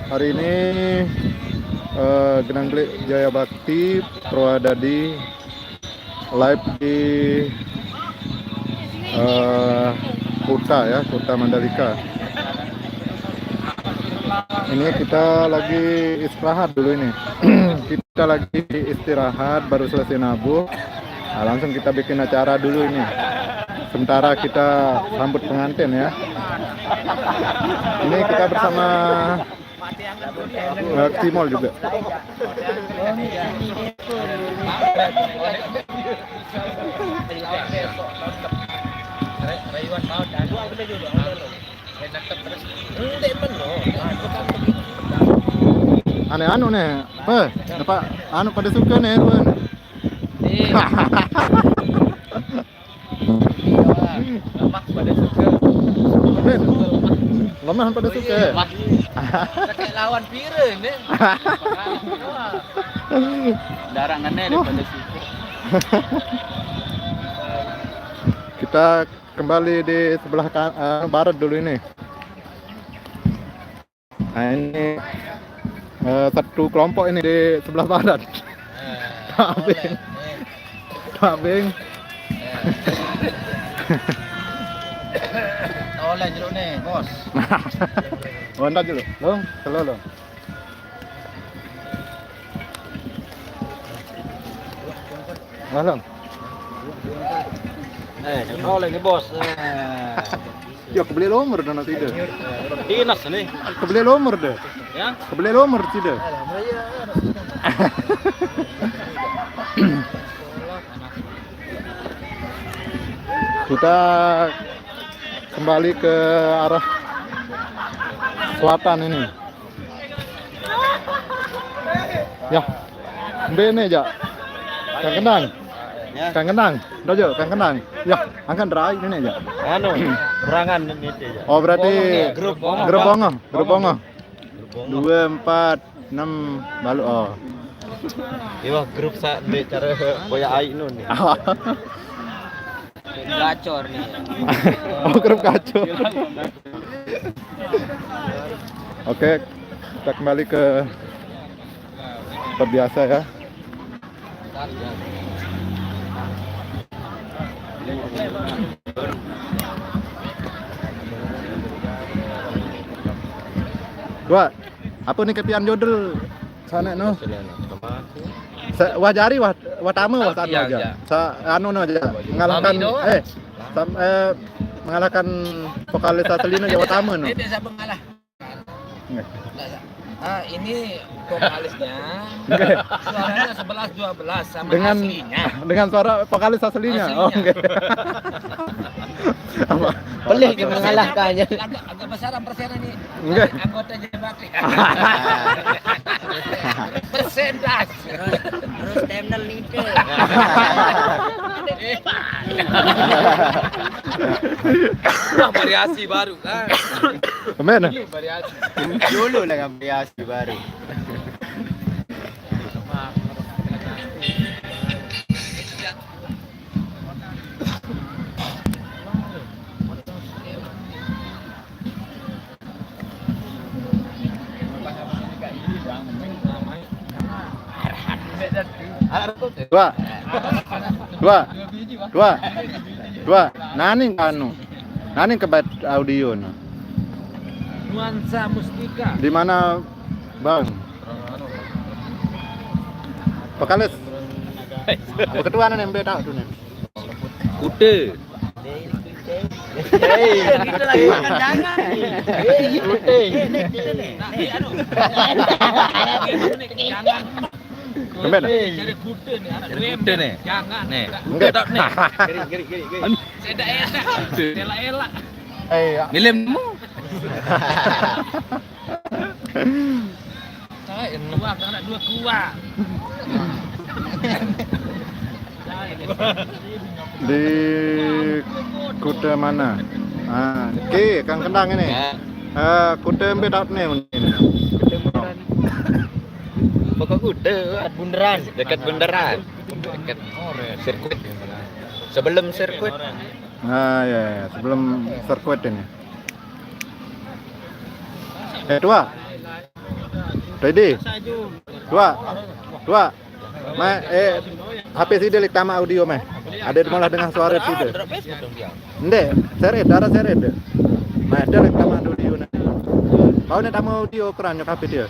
Hari ini Genang Glik Jaya Bakti Purwodadi live di Kuta Mandalika. Ini kita lagi istirahat dulu ini. Kita lagi istirahat, baru selesai nabuh. Nah, langsung kita bikin acara dulu ini. Sementara kita sambut pengantin ya. Ini kita bersama Timol juga. Aneh nih, apa anu pada suka nih Ruan. Lemah pada suka. Kayak lawan pire nih. Darangannya daripada suka. Kita kembali di sebelah barat dulu ini. Nah ini satu kelompok ini di sebelah barat. Tabing. Oleh jeruk nih, bos. Bentar dulu, selalu. Long. Oleh nih, bos. Ya kebeli lomor dan nanti deh. Dinas nih. Kebeli lomor deh. Ya? Kebeli lomor tidak. Kita kembali ke arah selatan ini. Ya, bene aja. Kang Kenang. Ya. Kang Kenang. Dojo, Kang Kenang. Ya, angkat drai ini aja. Anu, kurangan ini aja. Oh, berarti Grup Bongo. 2, 4, 6 balu. Oh. Iya, grup sa de cara boya ai nun nih. Gacor nih. Oh, grup kacau. Oke, kita kembali ke seperti biasa ya. Dua, apa nih kepian jodel sana no? Wajari watame wah satu aja. Anu no aja mengalahkan mengalahkan vokalis aslinya aja watame no. Tidak bisa mengalah. Ini vokalisnya suaranya 11-12 sama aslinya. Dengan suara vokalis aslinya. Oh, enggak. Boleh dia mengalahkannya. Agak besaran persen ini. Enggak. Anggota Jabakti. Persentase. Terus terminal leader. Wah, variasi baru kan. Kemana? Variasi. Dulu lah kan variasi baru. Dua. Nani kebat audio no. Nuansa Mustika. Di mana, Bang? Vokalis. Ketua yang beda tuh nih. Kude. Kita lagi makan jangan. Jangan. Kemana? Jadi kude nih, anak kude nih. Jangan. Nih. Enggak. Geri. Seda enak. Elak. Milimmu. Anak dua kuat. Di Kuta mana? Kang Kendang ini. Kuta beda nih ini. Pokok kude. Dekat bundaran. Dekat sirkuit. Sebelum sirkuit. Ya, sebelum sirkuit ini. Dua. Ready? Dua. HP sih delik tama audio mah. Ada malah dengan suara sih deh. Nde, seret, darah seret deh. Mah delik tama audio nih. Kau nih tama audio keran HP dia.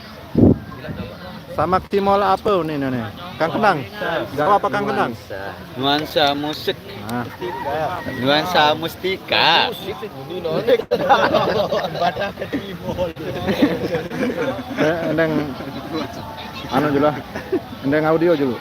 Sama Timol apa nih nih? Kang Kenang. Jawab apa Kang Kenang? Nuansa musik. Nah, Nuansa mustika. endeng anu jula. Endeng audio julu.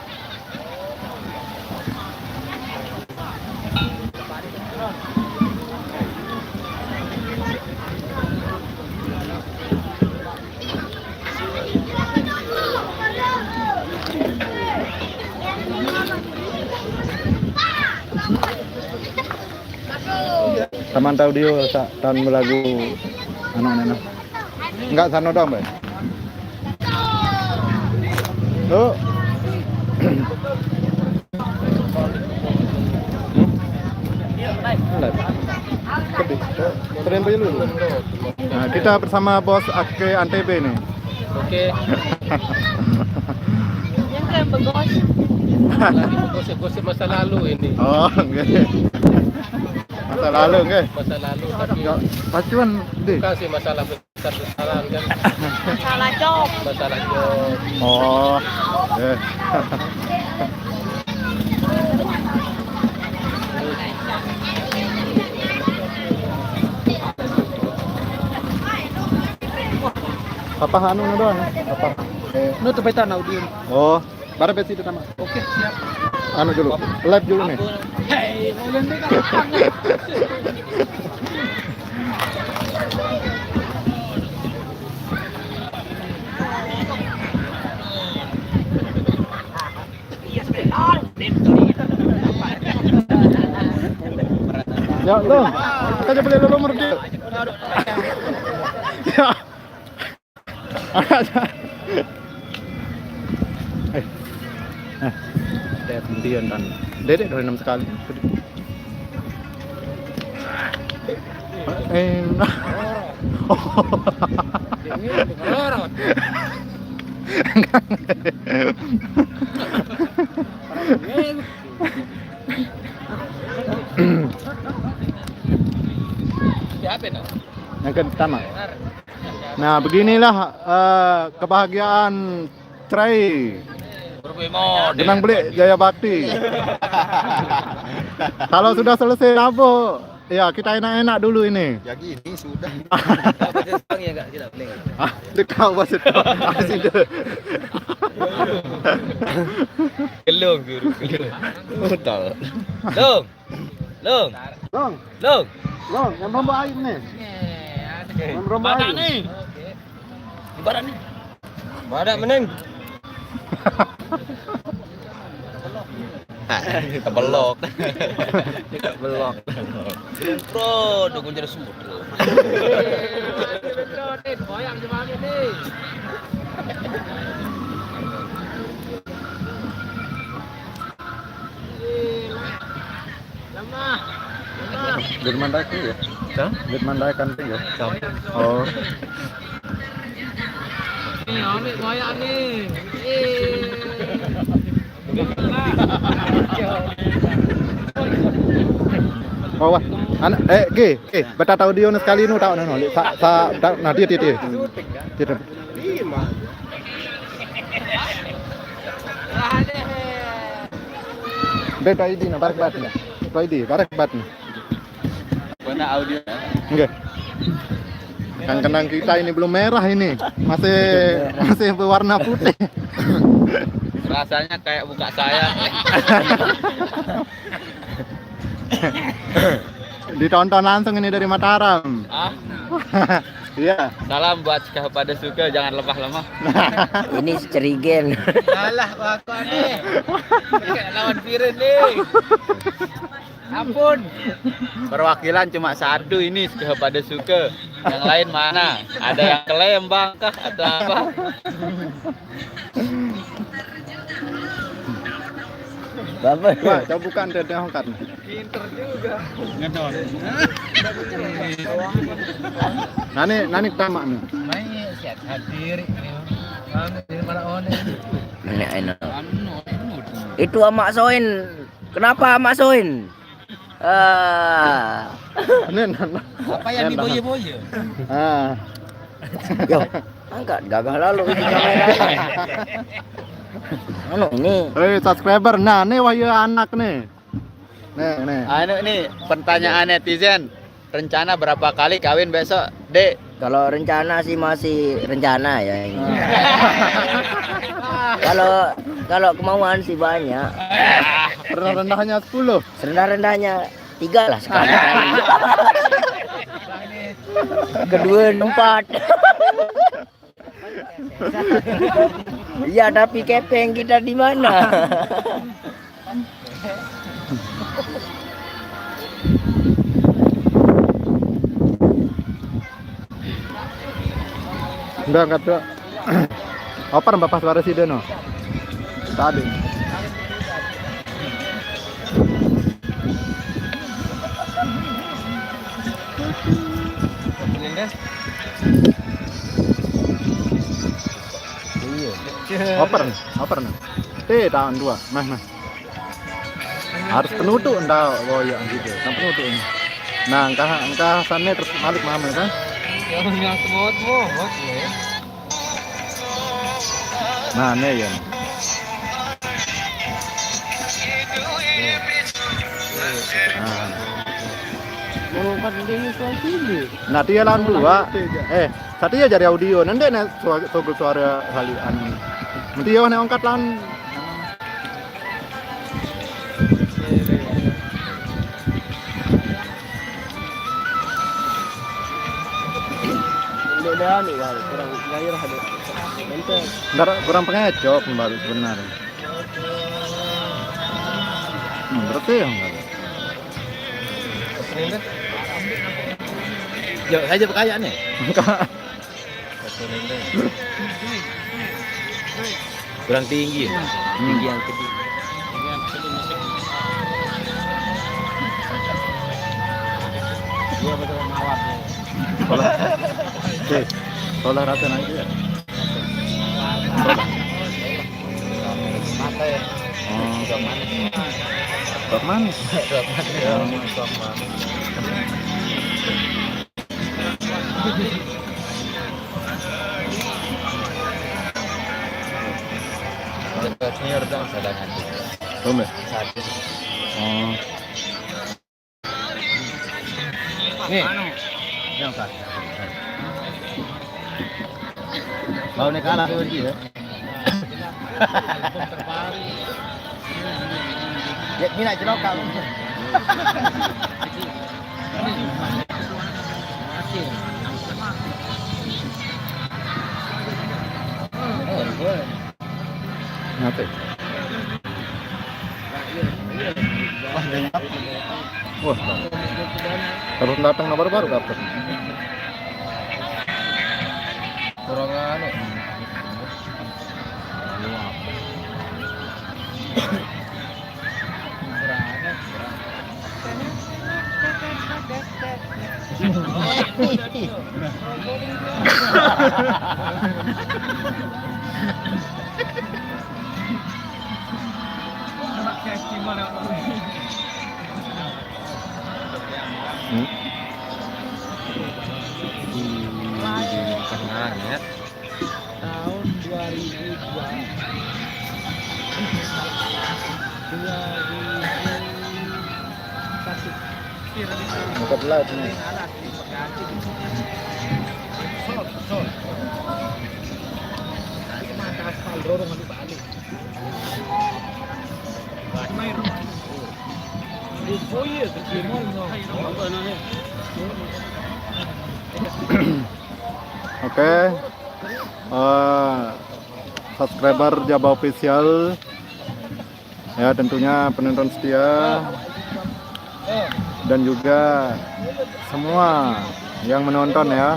Taman audio tahun lagu anu enggak sano dong, Mbak. Tuh. Keren dulu. Nah, kita bersama bos Ake Antv nih. Oke. Yang kan begos. Gosip-gosip masa lalu ini. Oh, enggak. Masa lalu enggak? Masa lalu tapi Pacuan deh. bukan sih masalah besar-besaran kan. Salah job. Masalah job. Oh. Apa anu doang? Apa? Nu tepetan audio. Oh, bara besi itu sama. Oke, siap. Anu dulu, live dulu nih. Hei, ulen kan. Ya, lo. Kita beli lo nomor dia. Ya. Lihat kemudian kan. Dedek 26 sekali. Nah. Yang pertama. Nah, beginilah kebahagiaan cerai. Benang beli Jaya Bakti. Kalau sudah selesai nabung, ya kita enak-enak dulu ini. Ya gini sudah. Ya enggak tidak boleh. Dekau maksud asin deh. Gelung guru. Betul. Long. Long, Long. long, yang rombak air nih. Yang rombak air. nih. Ibarat nih. Badak meneng. Kebelok. Kebelok. Bro, dukun jadi sumber. Goyang cuma ini. Dirman Raiki ya? Hah? Dirman Raiki kan ya? Oh. Nih, ambil goyang nih. Oh wah, anak beta tahu dia sekali nu tahu nu. Nah dia. Beta ID na barak bat na. ID barak bat na. Mana audio? Enggak. Kan kenang kita ini belum merah ini. Masih berwarna putih. Rasanya kayak buka saya. Ditonton langsung ini dari Mataram. Ah, Iya. salam buat kepada suka, jangan lemah-lemah. Ini cerigen. Alah, aku nih. Kayak lawan Piren nih. Ampun. Perwakilan cuma satu ini kepada suka. Yang lain mana? Ada yang klaim bangkah atau apa? Bapak. Wah, coba bukan dari hongkat. Pinter juga. Ngedon. Nani tamak nih. Main siap hadir. Nenek Aino. Itu Amak Soin. Kenapa Amak Soin? Ini nana. Apa yang diboye-boye? Ah. Yo, angkat gagah lalu ini kamera. Anu ini. Subscriber. Nah, nih wahyu anak nih. Nih. Anu nih pertanyaan netizen. Rencana berapa kali kawin besok, Dek? Kalau rencana sih masih rencana ya ini. Kalau kemauan sih banyak. Rendah-rendahnya 10. Serendah-rendahnya 3 lah sekali. Kedua 4. Iya tapi kepeng kita di mana? Enggak tuh. Apa Bapak suara si Deno? Tadi. Oper nih. Tahun 2. Nah. Harus penutup enggak goyang gitu. Kan penutup ini. Nah, angka sana terus balik mama kan? Nah, nih ya. Nah, dia lan dua. Satu ya jadi audio. Nanti nih suara halian. Nanti ya nih angkat lan. Kurang pengecok baru sebenarnya. Berarti ya enggak. Yuk aja berkaya nih. Kurang tinggi. Tinggi yang kedua. Dia betul mawar. Oke. Solar rata nanti ya. Sok manis. Senior dong sadangan. Belum ya? Nih. Yang kan. Mau nih kalah lagi ya. Ya, ini nak jerok kamu. Ngapa? Wah, baru datang baru dapat. Kurang anu. Ya. Tahun 2002. Buka laut nih. Oke. Subscriber Jaba Official. Ya, tentunya penonton setia dan juga semua yang menonton ya.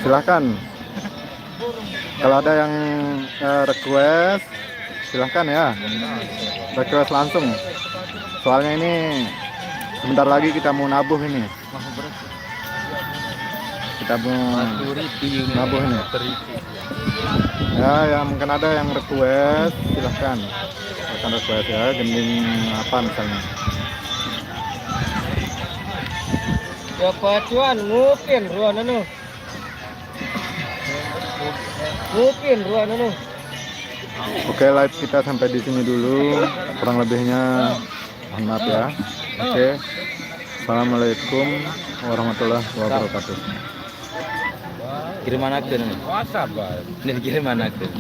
Silahkan kalau ada yang request silahkan ya, request langsung, soalnya ini sebentar lagi kita mau nabuh ini. kita mau Maturity nabuh ini. Ya mungkin ada yang request, silahkan request ya, gending apa misalnya. Ya pacuan ngupin ruan anu. Ngupin ruan anu. Oke, live kita sampai di sini dulu, kurang lebihnya mohon maaf ya. Oke, assalamualaikum warahmatullahi wabarakatuh. Kiriman akeun. WhatsApp, kirim akeun.